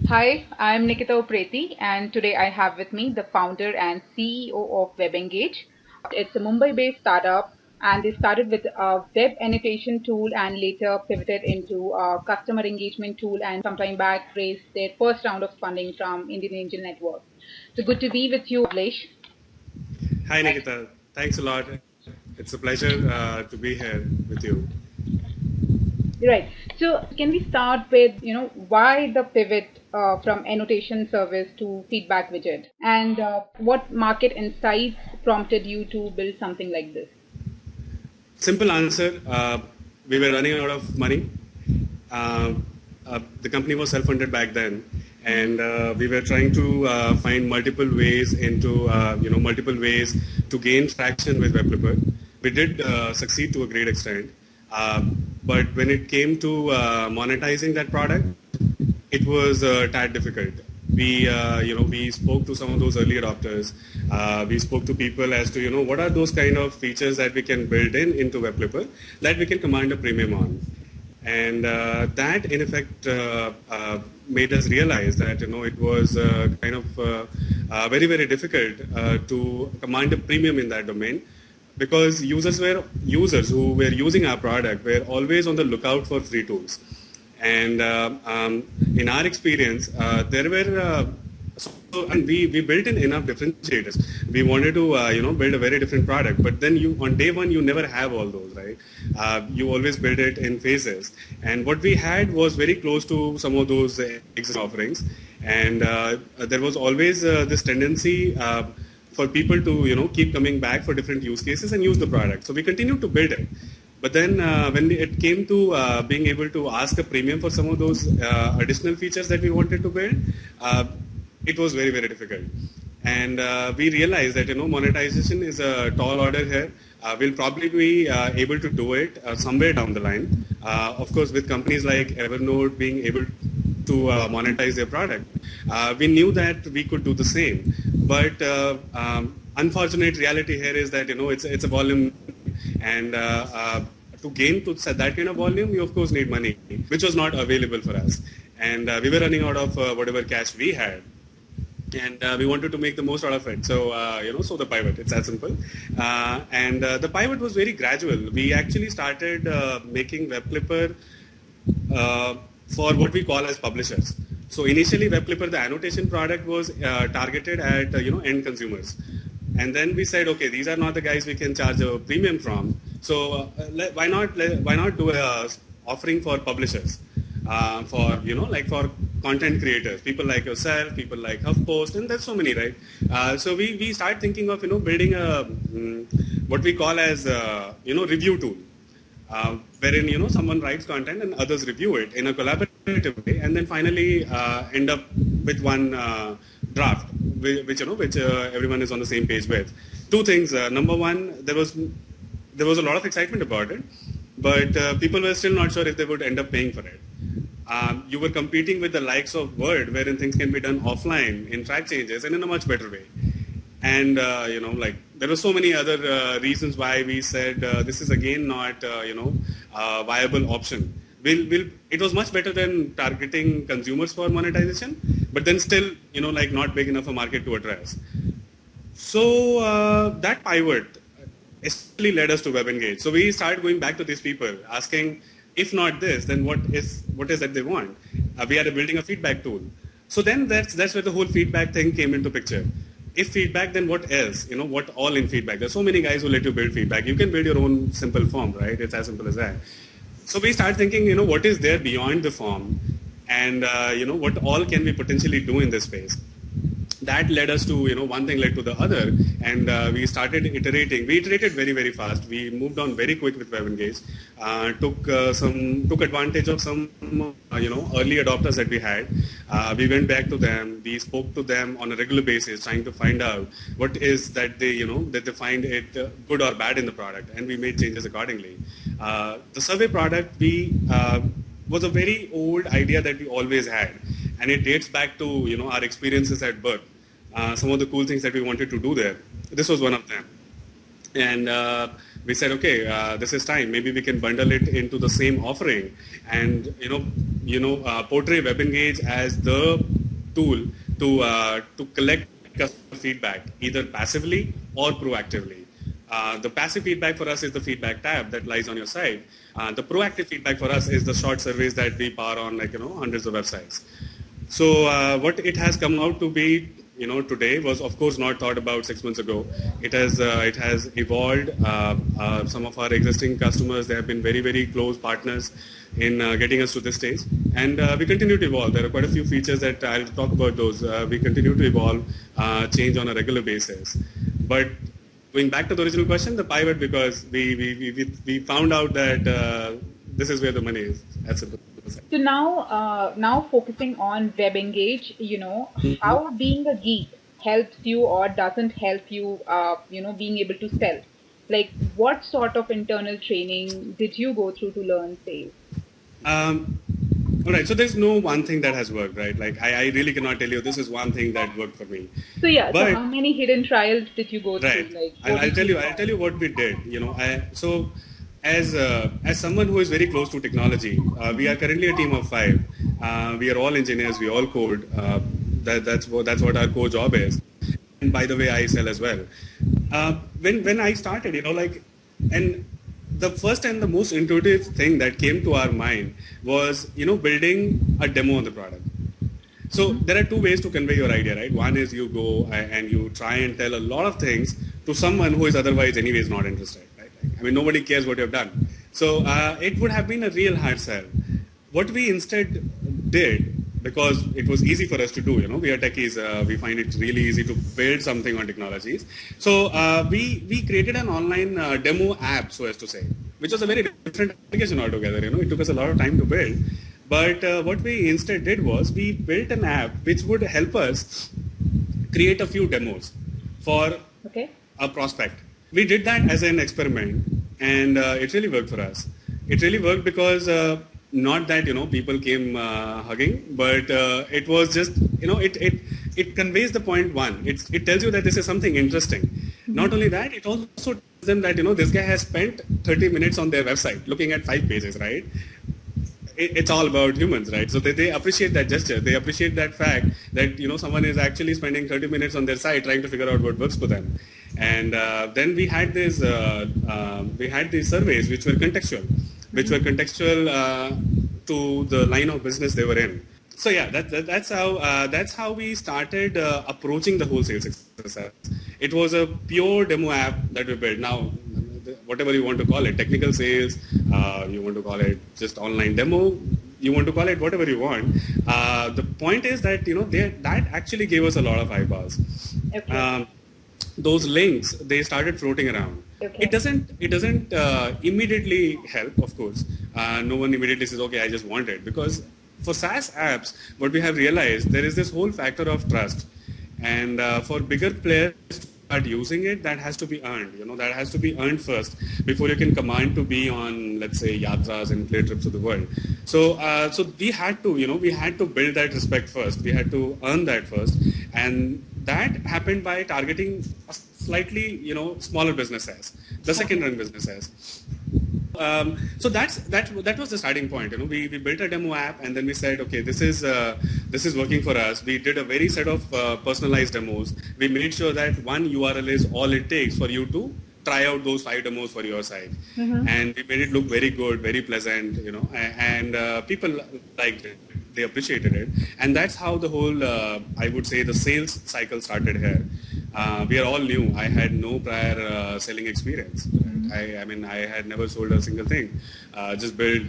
Hi, I'm Nikita Upreti, and today I have with me the founder and CEO of WebEngage. It's a Mumbai-based startup, and they started with a web annotation tool and later pivoted into a customer engagement tool, and sometime back raised their first round of funding from Indian Angel Network. So good to be with you, Ablesh. Hi, Nikita. Thanks a lot. It's a pleasure to be here with you. Right. So can we start with, why the pivot from annotation service to feedback widget? And what market insights prompted you to build something like this? Simple answer, we were running out of money. Uh, the company was self-funded back then, and we were trying to find multiple ways multiple ways to gain traction with WebFlipper. We did succeed to a great extent, but when it came to monetizing that product, it was a tad difficult. We spoke to some of those early adopters. We spoke to people as to what are those kind of features that we can build into WebFlipper that we can command a premium on, and that in effect made us realize that it was very difficult to command a premium in that domain because users who were using our product were always on the lookout for free tools. And in our experience, there were and we built in enough differentiators. We wanted to build a very different product, but then you on day one you never have all those, right? You always build it in phases, and what we had was very close to some of those existing offerings, and there was always this tendency. For people to keep coming back for different use cases and use the product. So we continued to build it. But then when it came to being able to ask a premium for some of those additional features that we wanted to build, it was very difficult. And we realized that monetization is a tall order here. We'll probably be able to do it somewhere down the line. Of course, with companies like Evernote being able to monetize their product, we knew that we could do the same. But unfortunate reality here is that it's a volume, and to gain to that kind of volume, you of course need money, which was not available for us, and we were running out of whatever cash we had, and we wanted to make the most out of it. So so the pivot, it's that simple, and the pivot was very gradual. We actually started making WebClipper for what we call as publishers. So initially, WebClipper, the annotation product, was targeted at end consumers, and then we said, okay, these are not the guys we can charge a premium from. So why not do a offering for publishers, for for content creators, people like yourself, people like HuffPost, and there's so many, right? So we start thinking of building a what we call as review tool. Wherein someone writes content and others review it in a collaborative way, and then finally end up with one draft, which everyone is on the same page with. Two things. Number one, there was a lot of excitement about it, but people were still not sure if they would end up paying for it. You were competing with the likes of Word, wherein things can be done offline in track changes and in a much better way. And there were so many other reasons why we said this is again not a viable option. It was much better than targeting consumers for monetization, but then still not big enough a market to address. So that pivot essentially led us to WebEngage. So we started going back to these people, asking, if not this, then what is that they want? We are building a feedback tool. So then that's where the whole feedback thing came into picture. If feedback, then what else? What all in feedback? There's so many guys who let you build feedback. You can build your own simple form, right? It's as simple as that. So we start thinking, what is there beyond the form, and what all can we potentially do in this space. That led us to one thing led to the other, and we started iterating. We iterated very fast. We moved on very quick with WebEngage. Took advantage of some early adopters that we had. We went back to them. We spoke to them on a regular basis, trying to find out what is that they find it good or bad in the product, and we made changes accordingly. The survey product was a very old idea that we always had, and it dates back to our experiences at Burke. Some of the cool things that we wanted to do there. This was one of them. And we said, okay, this is time. Maybe we can bundle it into the same offering, and portray WebEngage as the tool to collect customer feedback either passively or proactively. The passive feedback for us is the feedback tab that lies on your site. The proactive feedback for us is the short surveys that we power on, like, hundreds of websites. So what it has come out to be, today was of course not thought about 6 months ago. It has evolved. Some of our existing customers, they have been very, very close partners in getting us to this stage, and we continue to evolve. There are quite a few features that I'll talk about those. We continue to evolve, change on a regular basis. But going back to the original question, the pivot, because we found out that this is where the money is. That's it. So now focusing on WebEngage, how being a geek helps you or doesn't help you, being able to sell. Like, what sort of internal training did you go through to learn sales? All right, so there's no one thing that has worked, right? Like, I really cannot tell you this is one thing that worked for me. So yeah, so how many hidden trials did you go right. through? Like, I'll tell you what we did. So as someone who is very close to technology, we are currently a team of 5. We are all engineers. We all code. That's what our core job is. And by the way, I sell as well. When I started, and the first and the most intuitive thing that came to our mind was, building a demo on the product. So there are 2 ways to convey your idea, right? One is you go and you try and tell a lot of things to someone who is otherwise anyways not interested, right? I mean, nobody cares what you've done. So it would have been a real hard sell. What we instead did, because it was easy for us to do, we are techies, we find it really easy to build something on technologies. So we created an online demo app, so as to say, which was a very different application altogether. It took us a lot of time to build. But what we instead did was we built an app which would help us create a few demos for a prospect. We did that as an experiment, and it really worked for us. It really worked because not that people came hugging, but it was just it conveys the point one. It tells you that this is something interesting. Not only that, it also tells them that this guy has spent 30 minutes on their website looking at 5 pages, right? It's all about humans, right? So they appreciate that gesture. They appreciate that fact that someone is actually spending 30 minutes on their site trying to figure out what works for them. And then we had these surveys which were contextual to the line of business they were in. So yeah, that's how we started approaching the whole sales exercise. It was a pure demo app that we built. Now, whatever you want to call it, technical sales, you want to call it just online demo, you want to call it whatever you want. The point is that that actually gave us a lot of eyeballs. Okay. Those links, they started floating around. Okay. It doesn't immediately help, of course. No one immediately says, okay, I just want it, because for SaaS apps, what we have realized, there is this whole factor of trust, and for bigger players to start using it, that has to be earned. That has to be earned first before you can command to be on, let's say, yatras and play trips of the world. So we had to build that respect first. We had to earn that first, and that happened by targeting a slightly smaller businesses, the second-run businesses. So that was the starting point. We built a demo app, and then we said, okay, this is working for us. We did a very set of personalized demos. We made sure that one URL is all it takes for you to try out those 5 demos for your site. And we made it look very good, very pleasant, and people liked it. They appreciated it. And that's how the whole, I would say, the sales cycle started here. We are all new. I had no prior selling experience. I had never sold a single thing. Just built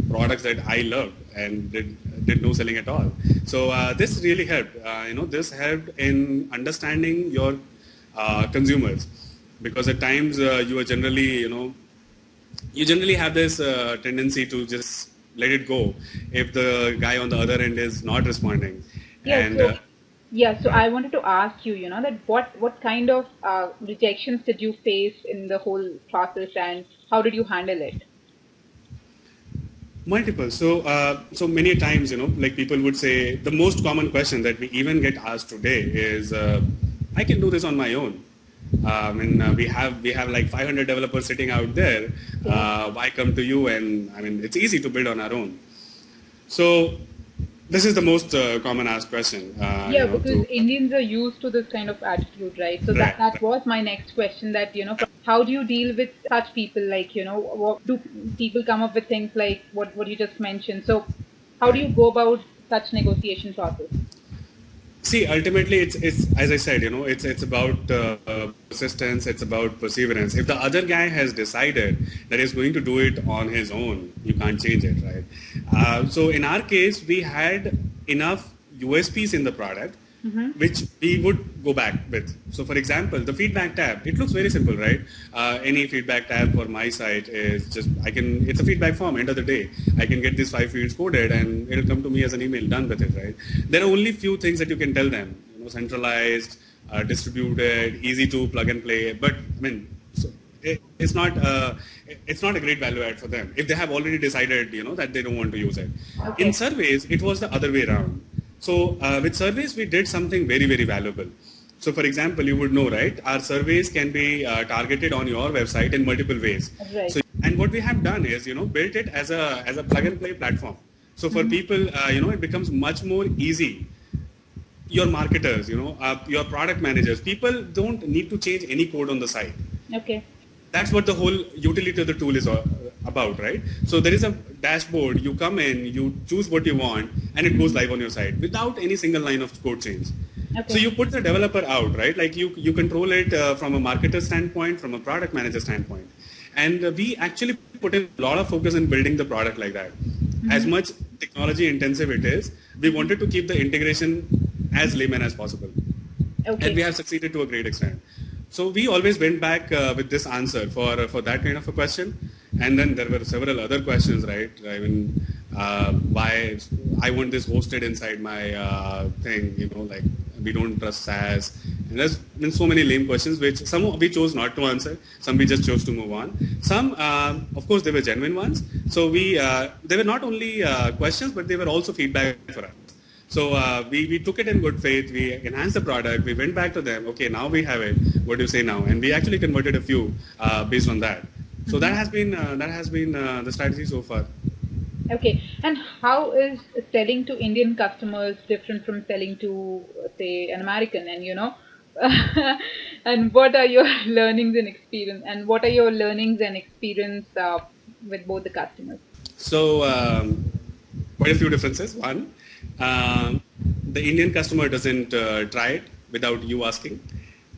products that I loved and did no selling at all. So this really helped. This helped in understanding your consumers, because at times you are generally, you generally have this tendency to just let it go if the guy on the other end is not responding. So I wanted to ask you, that what kind of rejections did you face in the whole process, and how did you handle it? Multiple. So many times, like people would say, the most common question that we even get asked today is, I can do this on my own. We have like 500 developers sitting out there. Why come to you? And it's easy to build on our own. So This is the most common asked question, Yeah, because to Indians are used to this kind of attitude, right? So that right. that was my next question. That how do you deal with such people? Like, what do people come up with things like what you just mentioned? So, how do Right. you go about such negotiation process? See, ultimately, it's as I said, it's about persistence, it's about perseverance. If the other guy has decided that he's going to do it on his own, you can't change it, right? So in our case, we had enough USPs in the product which we would go back with. So for example, the feedback tab, it looks very simple, right? Any feedback tab for my site is just, it's a feedback form, end of the day. I can get these 5 fields coded and it'll come to me as an email, done with it, right? There are only few things that you can tell them, centralized, distributed, easy to plug and play, but I mean, so it's not it's not a great value add for them if they have already decided that they don't want to use it. In Okay. surveys, it was the other way around. So with surveys, we did something very, very valuable. So for example, you would know, right? Our surveys can be targeted on your website in multiple ways. Right. So, and what we have done is, built it as a plug and play platform. So for people, it becomes much more easy. Your marketers, your product managers, people don't need to change any code on the site. Okay. That's what the whole utility of the tool is about, right? So there is a dashboard. You come in, you choose what you want, and it goes live on your site without any single line of code change. Okay. So you put the developer out, right? Like you control it from a marketer standpoint, from a product manager standpoint. And we actually put in a lot of focus in building the product like that. As much technology intensive it is, we wanted to keep the integration as layman as possible. Okay. And we have succeeded to a great extent. So we always went back with this answer for that kind of a question, and then there were several other questions, right? I mean, why I want this hosted inside my thing, like we don't trust SaaS, and there's been so many lame questions which some we chose not to answer, some we just chose to move on. Some, of course, they were genuine ones. So they were not only questions, but they were also feedback for us. So we took it in good faith. We enhanced the product. We went back to them. Okay, now we have it. What do you say now? And we actually converted a few based on that. So that has been the strategy so far. Okay. And how is selling to Indian customers different from selling to, say, an American? And and what are your learnings and experience? And what are your learnings and experience with both the customers? So quite a few differences. One, the Indian customer doesn't try it without you asking,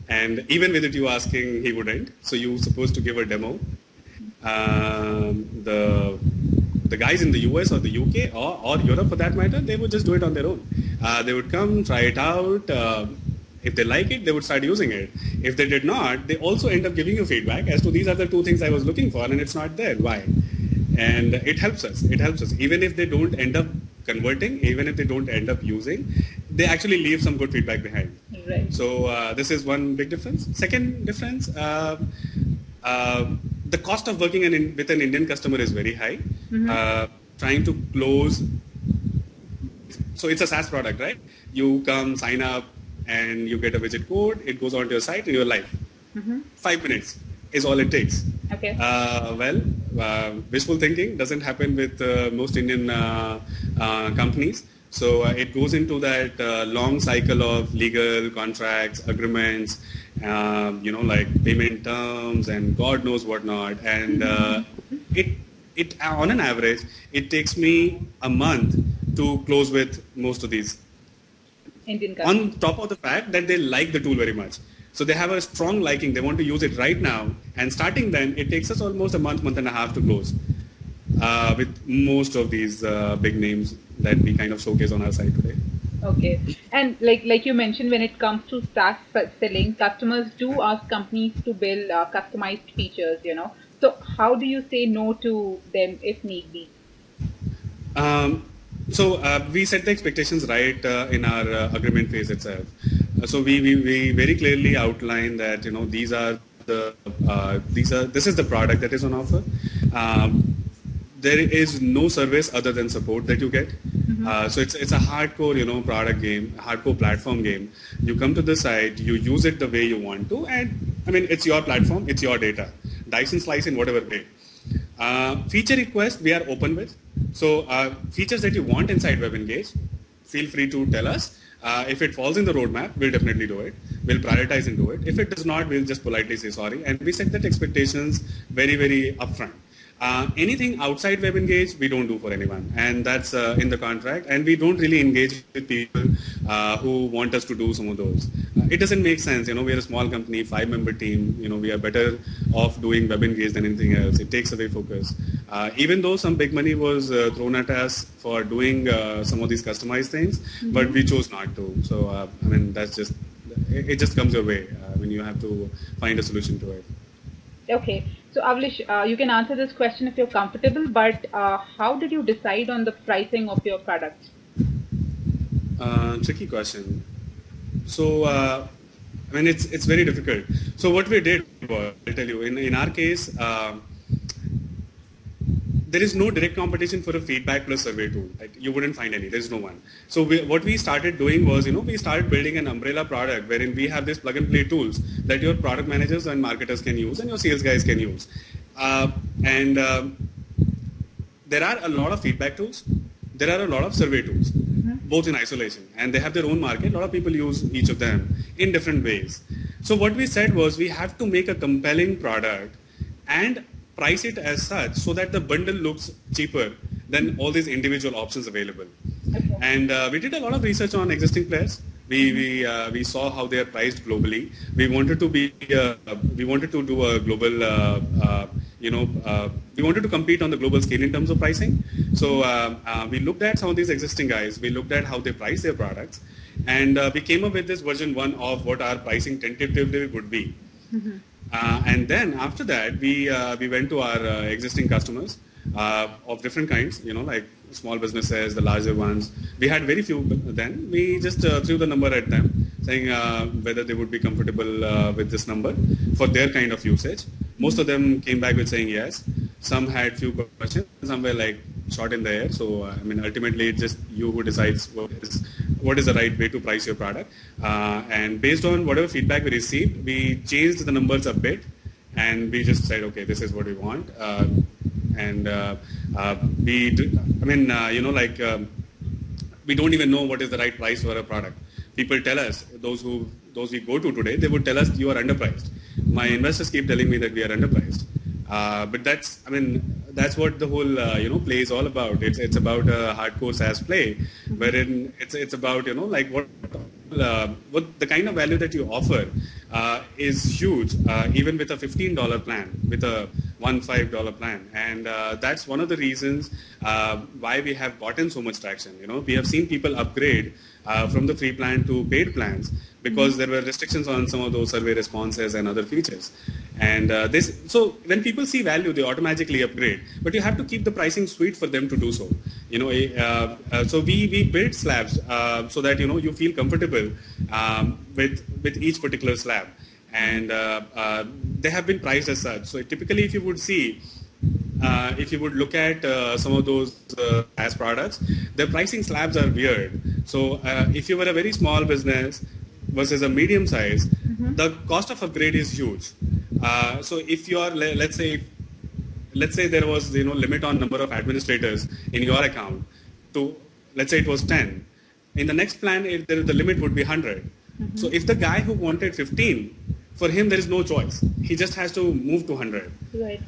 and even with you asking, he wouldn't. So you're supposed to give a demo. The guys in the US or the UK or Europe for that matter, they would just do it on their own. They would come, try it out. If they like it, they would start using it. If they did not, they also end up giving you feedback as to these are the two things I was looking for and it's not there. Why? And it helps us. It helps us. Even if they don't end up converting, even if they don't end up using, they actually leave some good feedback behind. Right. So this is one big difference. Second difference, the cost of working with an Indian customer is very high. Trying to close, so it's a SaaS product, right? You come, sign up, and you get a widget code. It goes onto your site, and you're live. 5 minutes is all it takes. Okay. Wishful thinking doesn't happen with most Indian companies. So it goes into that long cycle of legal contracts, agreements, like payment terms and God knows whatnot. And it on an average, it takes me a month to close with most of these. Indian customers. On top of the fact that they like the tool very much. So they have a strong liking. They want to use it right now. And starting then, it takes us almost a month and a half to close with most of these big names that we kind of showcase on our site today. Okay. And like you mentioned, when it comes to SaaS selling, customers do ask companies to build customized features, So how do you say no to them if need be? So we set the expectations right in our agreement phase itself. So we very clearly outline that this is the product that is on offer. There is no service other than support that you get. So it's a hardcore product game, hardcore platform game. You come to the site, you use it the way you want to, and I mean it's your platform, it's your data. Dice and slice in whatever way. Feature request we are open with. So features that you want inside WebEngage, feel free to tell us. If it falls in the roadmap, we'll definitely do it. We'll prioritize and do it. If it does not, we'll just politely say sorry. And we set that expectations very, very upfront. Anything outside WebEngage, we don't do for anyone, and that's in the contract. And we don't really engage with people who want us to do some of those. It doesn't make sense. We're a small company, 5-member team. We are better off doing WebEngage than anything else. It takes away focus. Even though some big money was thrown at us for doing some of these customized things, but we chose not to. So that's just it. Just comes your way when you have to find a solution to it. Okay. So Avlish, you can answer this question if you're comfortable, but how did you decide on the pricing of your products? Tricky question. So, it's very difficult. So what we did was, I'll tell you, in our case, there is no direct competition for a feedback plus survey tool. Like, you wouldn't find any. There's no one. So what we started doing was, we started building an umbrella product wherein we have these plug-and-play tools that your product managers and marketers can use and your sales guys can use. There are a lot of feedback tools. There are a lot of survey tools, both in isolation. And they have their own market. A lot of people use each of them in different ways. So what we said was we have to make a compelling product and price it as such so that the bundle looks cheaper than all these individual options available. Okay. And we did a lot of research on existing players. We saw how they are priced globally. We wanted to do a global, we wanted to compete on the global scale in terms of pricing. So we looked at some of these existing guys. We looked at how they price their products, and we came up with this version 1 of what our pricing tentatively would be. And then after that, we went to our existing customers of different kinds, like small businesses, the larger ones. We had very few then. We just threw the number at them, saying whether they would be comfortable with this number for their kind of usage. Most of them came back with saying yes. Some had few questions. Some were like shot in the air. So ultimately, it's just you who decides what is the right way to price your product. And based on whatever feedback we received, we changed the numbers a bit, and we just said, okay, this is what we want. We don't even know what is the right price for a product. People tell us, those we go to today, they would tell us you are underpriced. My investors keep telling me that we are underpriced. But that's what the whole play is all about. It's about a hardcore SaaS play, wherein it's about what the kind of value that you offer is huge, even with a $15 plan, with a $15 plan, and that's one of the reasons why we have gotten so much traction. We have seen people upgrade from the free plan to paid plans because there were restrictions on some of those survey responses and other features. And so when people see value, they automatically upgrade. But you have to keep the pricing sweet for them to do so. So we build slabs so that you feel comfortable with each particular slab, and they have been priced as such. So typically, if you would see. If you would look at some of those SaaS products, their pricing slabs are weird. So if you were a very small business versus a medium size, the cost of upgrade is huge. So if you are, let's say there was limit on number of administrators in your account to, let's say it was 10. In the next plan, the limit would be 100. So if the guy who wanted 15, for him, there is no choice. He just has to move to 100. Right.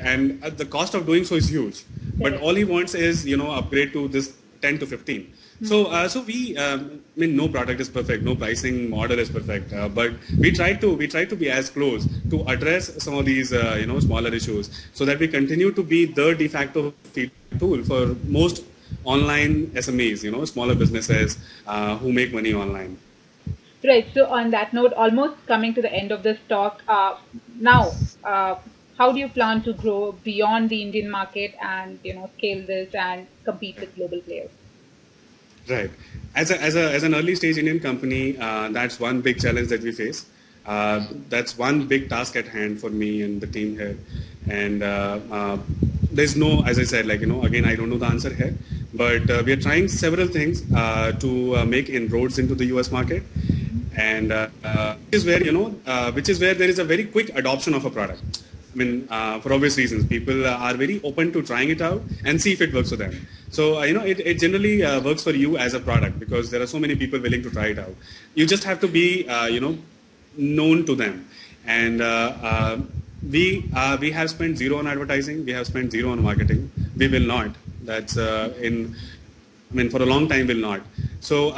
And the cost of doing so is huge. Right. But all he wants is, upgrade to this 10 to 15. So we, no product is perfect. No pricing model is perfect. But we try to be as close to address some of these, smaller issues so that we continue to be the de facto feedback tool for most online SMEs, smaller businesses who make money online. Right. So on that note, almost coming to the end of this talk, now, how do you plan to grow beyond the Indian market and scale this and compete with global players? Right. As an early stage Indian company, that's one big challenge that we face. That's one big task at hand for me and the team here. And there's no, as I said, again, I don't know the answer here, but we are trying several things to make inroads into the US market. And which is where there is a very quick adoption of a product. for obvious reasons, people are very open to trying it out and see if it works for them. So, it generally works for you as a product because there are so many people willing to try it out. You just have to be, known to them. And we have spent zero on advertising. We have spent zero on marketing. We will not. That's for a long time will not. So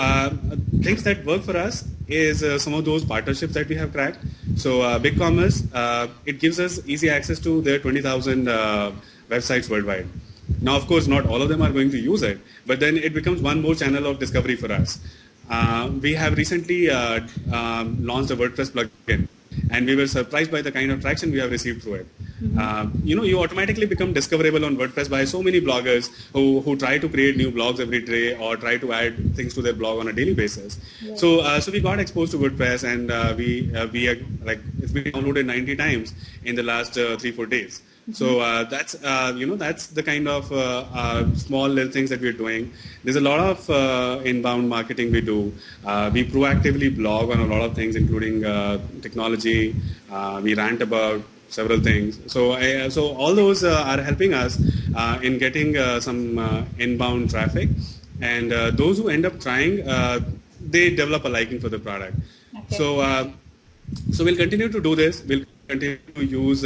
things that work for us is some of those partnerships that we have cracked. So BigCommerce, it gives us easy access to their 20,000 websites worldwide. Now, of course, not all of them are going to use it, but then it becomes one more channel of discovery for us. We have recently launched a WordPress plugin, and we were surprised by the kind of traction we have received through it. You automatically become discoverable on WordPress by so many bloggers who try to create new blogs every day or try to add things to their blog on a daily basis. Yeah. So we got exposed to WordPress, and it's been downloaded 90 times in the last 3-4 days. So that's the kind of small little things that we're doing. There's a lot of inbound marketing we do. We proactively blog on a lot of things, including technology. We rant about several things. So all those are helping us in getting some inbound traffic. And those who end up trying, they develop a liking for the product. Okay. So we'll continue to do this. We'll continue to use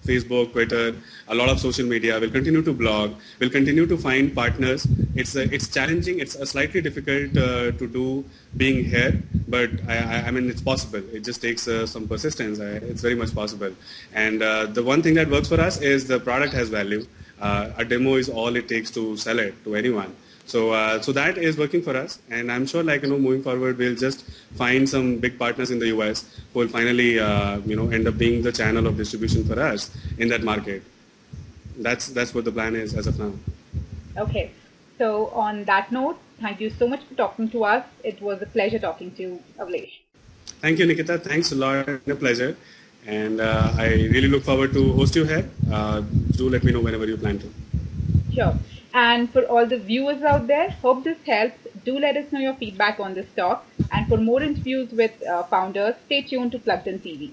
Facebook, Twitter, a lot of social media. We'll continue to blog. We'll continue to find partners. It's challenging. It's slightly difficult to do being here, but it's possible. It just takes some persistence. It's very much possible. And the one thing that works for us is the product has value. A demo is all it takes to sell it to anyone. So that is working for us, and I'm sure, moving forward, we'll just find some big partners in the US who will finally, end up being the channel of distribution for us in that market. That's what the plan is as of now. Okay. So on that note, thank you so much for talking to us. It was a pleasure talking to you, Avlesh. Thank you, Nikita. Thanks a lot. A pleasure. And I really look forward to host you here. Do let me know whenever you plan to. Sure. And for all the viewers out there, hope this helps. Do let us know your feedback on this talk. And for more interviews with founders, stay tuned to Plugged In TV.